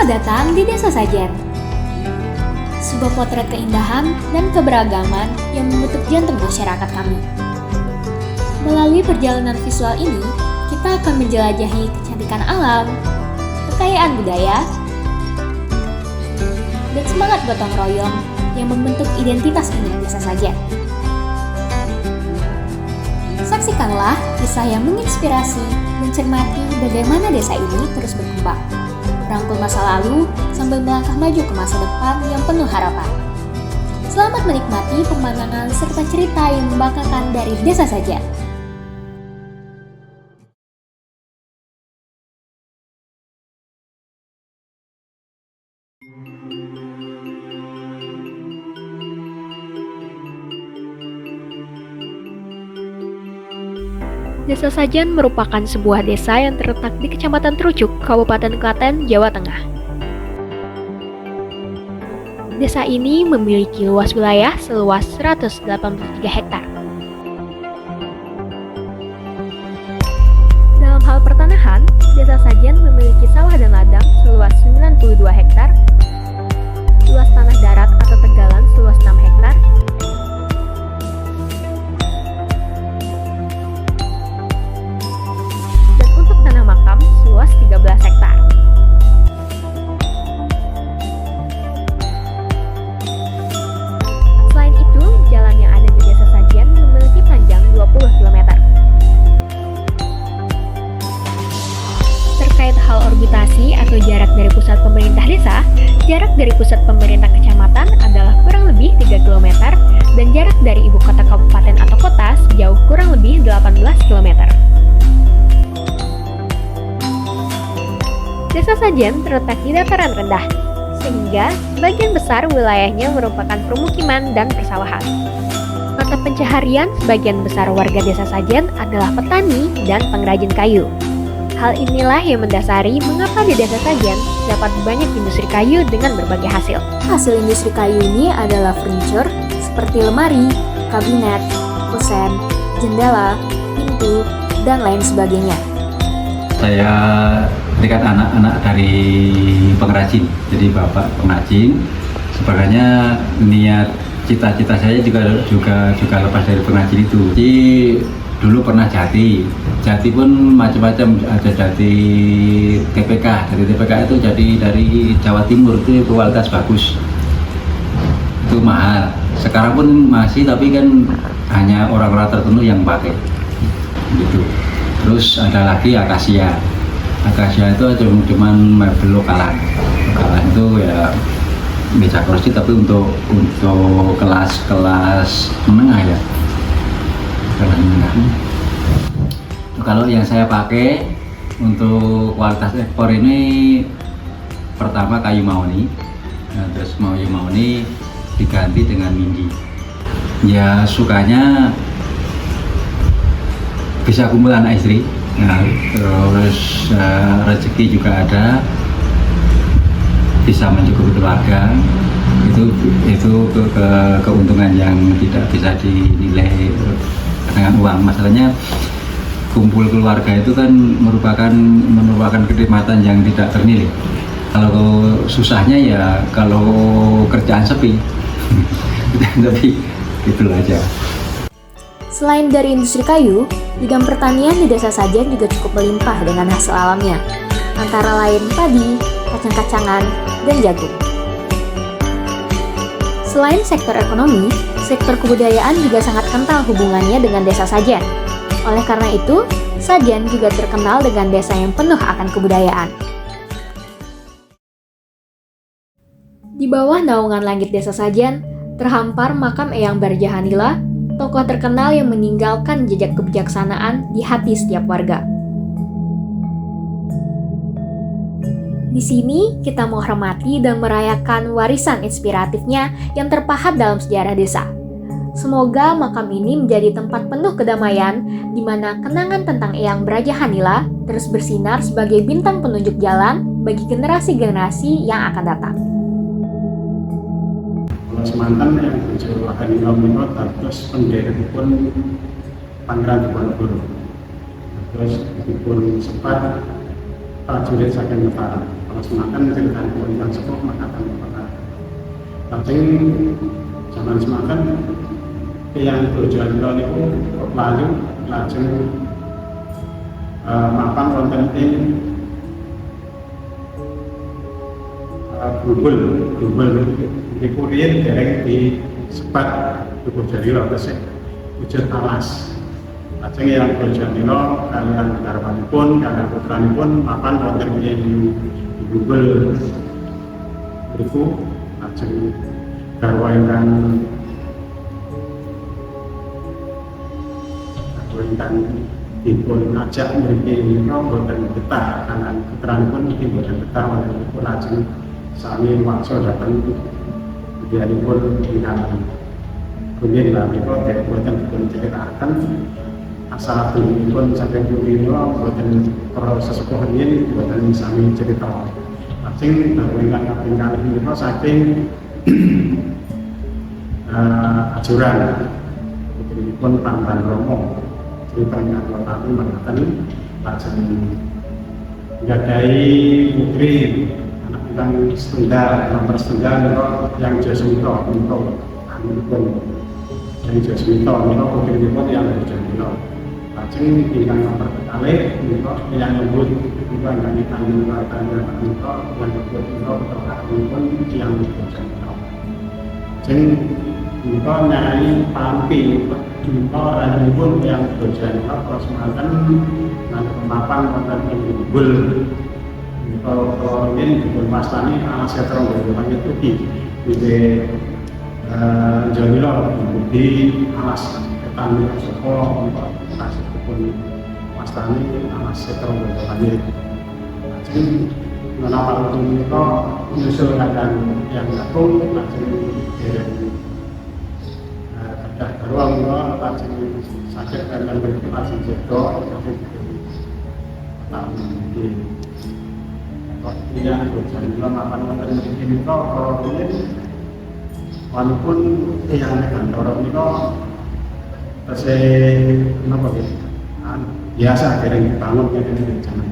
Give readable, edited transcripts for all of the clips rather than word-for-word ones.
Selamat datang di Desa Sajen, sebuah potret keindahan dan keberagaman yang membentuk jantung masyarakat kami. Melalui perjalanan visual ini, kita akan menjelajahi kecantikan alam, kekayaan budaya, dan semangat gotong royong yang membentuk identitas unik Desa Sajen. Saksikanlah kisah yang menginspirasi dan cermati bagaimana desa ini terus berkembang, merangkul masa lalu sambil melangkah maju ke masa depan yang penuh harapan. Selamat menikmati pemandangan serta cerita yang membanggakan dari Desa Sajen. Desa Sajen merupakan sebuah desa yang terletak di Kecamatan Trucuk, Kabupaten Klaten, Jawa Tengah. Desa ini memiliki luas wilayah seluas 183 hektar. Dalam hal pertanahan, Desa Sajen memiliki sawah dan ladang seluas 92 hektar, luas tanah darat atau tegalan seluas 6 hektar, dan untuk tanah makam seluas 13 hektar. Selain itu, jalan yang ada di Desa Sajen memiliki panjang 20 km. Terkait hal orbitasi atau jarak dari pusat pemerintah desa, jarak dari pusat pemerintah kecamatan adalah kurang lebih 3 km dan jarak dari ibu kota kabupaten atau kota sejauh kurang lebih 18 km. Desa Sajen terletak di dataran rendah, sehingga sebagian besar wilayahnya merupakan permukiman dan persawahan. Mata pencaharian sebagian besar warga Desa Sajen adalah petani dan pengrajin kayu. Hal inilah yang mendasari mengapa di Desa Sajen dapat banyak industri kayu dengan berbagai hasil. Hasil industri kayu ini adalah furniture seperti lemari, kabinet, kusen, jendela, pintu, dan lain sebagainya. Saya dekat anak-anak dari pengrajin, jadi bapak pengrajin. Sebenarnya niat cita-cita saya juga lepas dari pengrajin itu. Jadi dulu pernah jati pun macam-macam, ada jati TPK. Dari TPK itu jadi dari Jawa Timur, itu kualitas bagus, itu mahal. Sekarang pun masih, tapi kan hanya orang-orang tertentu yang pakai gitu. Terus ada lagi akasia. Akasia itu cuma mebel lokalan itu ya meja kursi, tapi untuk kelas menengah ya, kelas menengah. Kalau yang saya pakai untuk kualitas ekspor ini, pertama kayu mahoni, terus kayu mahoni diganti dengan mindi. Ya sukanya bisa kumpul anak istri, terus rezeki juga ada, bisa mencukupi keluarga. Itu keuntungan yang tidak bisa dinilai dengan uang. Masalahnya kumpul keluarga itu kan merupakan kenikmatan yang tidak ternilai. Kalau susahnya ya kalau kerjaan sepi, tapi gitu aja. Selain dari industri kayu, bidang pertanian di Desa Sajen juga cukup melimpah dengan hasil alamnya, antara lain padi, kacang-kacangan, dan jagung. Selain sektor ekonomi, sektor kebudayaan juga sangat kental hubungannya dengan Desa Sajen. Oleh karena itu, Sajen juga terkenal dengan desa yang penuh akan kebudayaan. Di bawah naungan langit Desa Sajen, terhampar makam Eyang Barjahanila, tokoh terkenal yang meninggalkan jejak kebijaksanaan di hati setiap warga. Di sini kita menghormati dan merayakan warisan inspiratifnya yang terpahat dalam sejarah desa. Semoga makam ini menjadi tempat penuh kedamaian, di mana kenangan tentang Eyang Brajahanila terus bersinar sebagai bintang penunjuk jalan bagi generasi-generasi yang akan datang. Semantan yang muncul akan Indonesia, terus penderipun Pangeran Diponegoro, terus dipun sempat prajurit saking Nusantara. kalau semakan ceritanya pun yang sepuh maka akan pernah. Tapi zaman semakan yang tujuan itu lajeng mapan wonten ing Google niku riyen dereng disebat Dukuh Jalila tesih wujud alas. Lajeng yang Dukuh Jalila kaliyan garwanipun kaliyan putranipun mapan wonten ing Google niku lajeng garwa ingkang dipun ajak mriki menika boten betah kanan puteranipun iki boten betah wonten lajeng sami waksa dhateng biyanipun ingkang rumiyin lah menika boten dipun critakaken asal pun saking punika boten para sesepuh riyin boten sami cerita. Lajeng dawuh ingkang kaping kalih menika saking ajuran putrinipun Pangeran Rama ceritanya tapi mengatakan lajeng nggadahi putri anak ingkang setunggal nomor setunggal yang Jasmita untuk anakipun yang Jasmita menika putrinipun yang Jasmita. Lajeng ingkang nomor kalih menika yang nyebut menika ingkang menika yang nyebut menika anakipun yang Jasmita. Lajeng menika nyai pampi menika ranipun yang bojan kalau semakan nanti pemapan wonten ing Google menika ini dipun wastani alas setro langit ugi di Jalila di alas ketan saka kasih dipun wastani alas setro langit. Lajeng menapa menika menyusul kadang yang agung lajeng ruang lajeng sakit dan berkembang jadok yang berjalan makan wonten ini kalau ini walaupun yang kantor ini napa biasa dereng dibangun ngene jangan.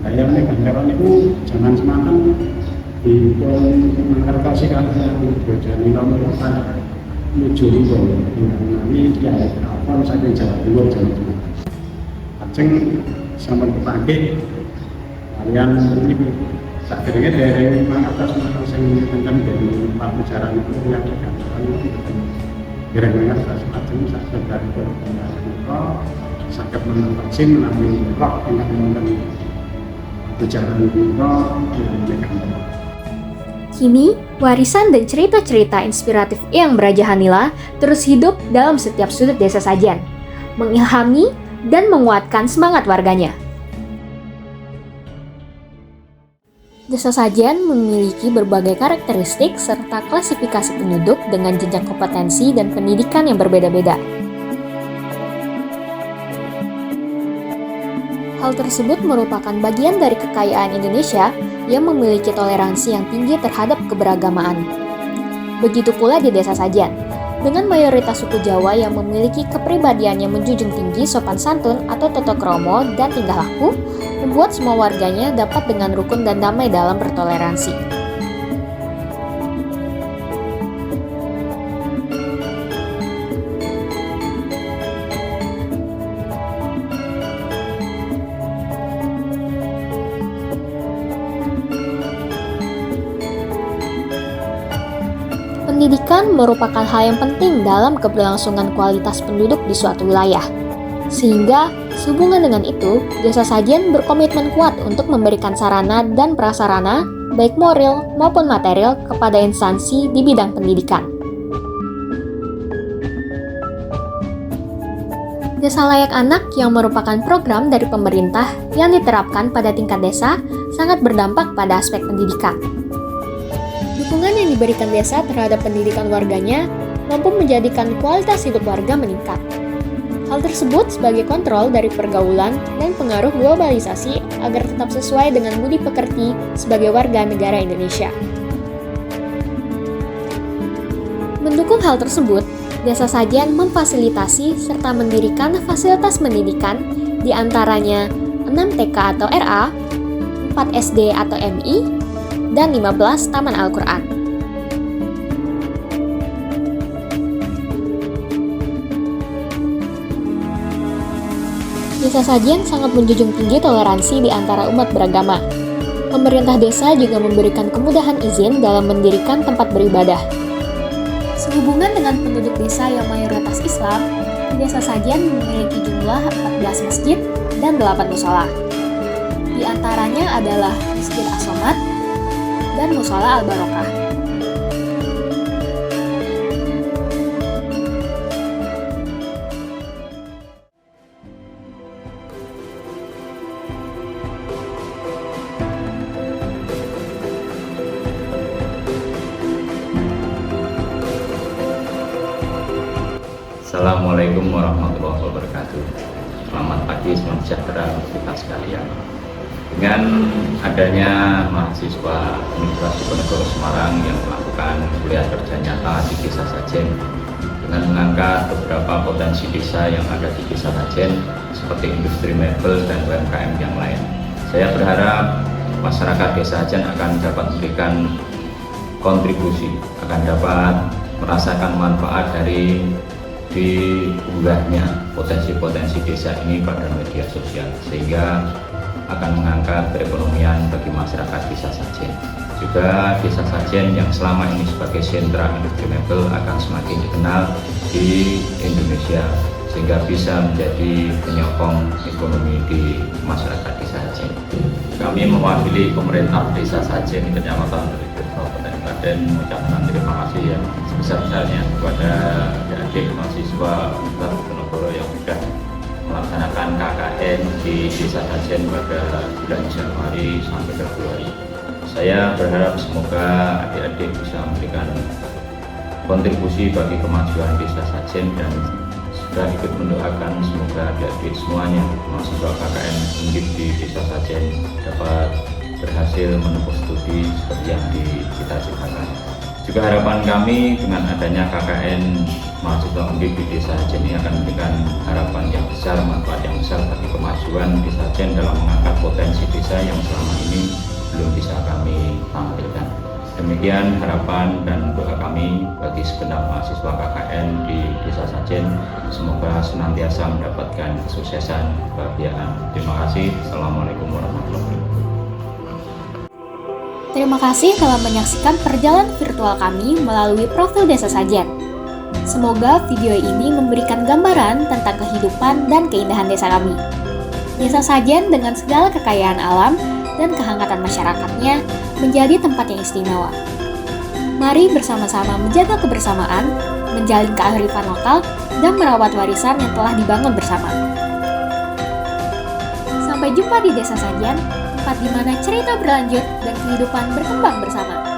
Kaya nek kantor niku jangan semakan dipun mengertosi kaliyan berjalan menika menuju ini ya apa saking Jawa Timur Jawa Timur. Lajeng sampun kepangke kalian ini sakderenge dereng atas sing enten dari pembicaraan itu yang digambarkan itu dereng atas lajeng sakderenge menika saged menangkasi menawi roh ingkang wonten pembicaraan menika digambarkan. Kini, warisan dan cerita-cerita inspiratif Eyang Brajahanila terus hidup dalam setiap sudut Desa Sajen, mengilhami dan menguatkan semangat warganya. Desa Sajen memiliki berbagai karakteristik serta klasifikasi penduduk dengan jenjang kompetensi dan pendidikan yang berbeda-beda. Hal tersebut merupakan bagian dari kekayaan Indonesia yang memiliki toleransi yang tinggi terhadap keberagamaan. Begitu pula di Desa Sajen, dengan mayoritas suku Jawa yang memiliki kepribadian yang menjunjung tinggi sopan santun atau tata krama dan tingkah laku, membuat semua warganya dapat dengan rukun dan damai dalam bertoleransi. Pendidikan merupakan hal yang penting dalam keberlangsungan kualitas penduduk di suatu wilayah. Sehingga, sehubungan dengan itu, Desa Sajen berkomitmen kuat untuk memberikan sarana dan prasarana, baik moral maupun material, kepada instansi di bidang pendidikan. Desa Layak Anak yang merupakan program dari pemerintah yang diterapkan pada tingkat desa sangat berdampak pada aspek pendidikan. Dukungan yang diberikan desa terhadap pendidikan warganya mampu menjadikan kualitas hidup warga meningkat. Hal tersebut sebagai kontrol dari pergaulan dan pengaruh globalisasi agar tetap sesuai dengan budi pekerti sebagai warga negara Indonesia. Mendukung hal tersebut, Desa Sajen memfasilitasi serta mendirikan fasilitas pendidikan di antaranya 6 TK atau RA, 4 SD atau MI, dan 15 Taman Al-Quran. Desa Sajen sangat menjunjung tinggi toleransi di antara umat beragama. Pemerintah desa juga memberikan kemudahan izin dalam mendirikan tempat beribadah. Sehubungan dengan penduduk desa yang mayoritas Islam, Desa Sajen memiliki jumlah 14 masjid dan 8 musola. Di antaranya adalah Masjid As-Somad dan Musola Al-Barokah. Assalamualaikum warahmatullahi wabarakatuh. Selamat pagi, selamat sejahtera untuk kita sekalian. Dengan adanya mahasiswa Universitas Diponegoro Semarang yang melakukan kuliah kerja nyata di Desa Sajen dengan mengangkat beberapa potensi desa yang ada di Desa Sajen seperti industri mebel dan UMKM yang lain, saya berharap masyarakat Desa Sajen akan dapat memberikan kontribusi, akan dapat merasakan manfaat dari diunggahnya potensi-potensi desa ini pada media sosial, sehingga akan mengangkat perekonomian bagi masyarakat Desa Sajen. Juga Desa Sajen yang selama ini sebagai sentra industri mebel akan semakin dikenal di Indonesia, sehingga bisa menjadi penyokong ekonomi di masyarakat Desa Sajen. Kami mewakili pemerintah Desa Sajen Kecamatan Kabupaten Klaten mengucapkan terima kasih yang sebesar-besarnya kepada adik mahasiswa Universitas Diponegoro yang sudah melaksanakan KKN di Desa Sajen pada bulan Januari sampai Februari. Saya berharap semoga adik-adik bisa memberikan kontribusi bagi kemajuan Desa Sajen dan sudah ikut mendoakan semoga adik-adik semuanya mahasiswa KKN Undip di Desa Sajen dapat berhasil menempuh studi seperti yang dicita-citakan. Juga harapan kami dengan adanya KKN mahasiswa Undip di Desa Sajen ini akan memberikan harapan yang besar, manfaat yang besar bagi kemajuan Desa Sajen dalam mengangkat potensi desa yang selama ini belum bisa kami tampilkan. Demikian harapan dan doa kami bagi segenap mahasiswa KKN di Desa Sajen. Semoga senantiasa mendapatkan kesuksesan, kebahagiaan. Terima kasih. Assalamualaikum warahmatullahi wabarakatuh. Terima kasih telah menyaksikan perjalanan virtual kami melalui profil Desa Sajen. Semoga video ini memberikan gambaran tentang kehidupan dan keindahan desa kami. Desa Sajen dengan segala kekayaan alam dan kehangatan masyarakatnya menjadi tempat yang istimewa. Mari bersama-sama menjaga kebersamaan, menjalin kearifan lokal, dan merawat warisan yang telah dibangun bersama. Sampai jumpa di Desa Sajen, tempat di mana cerita berlanjut dan kehidupan berkembang bersama.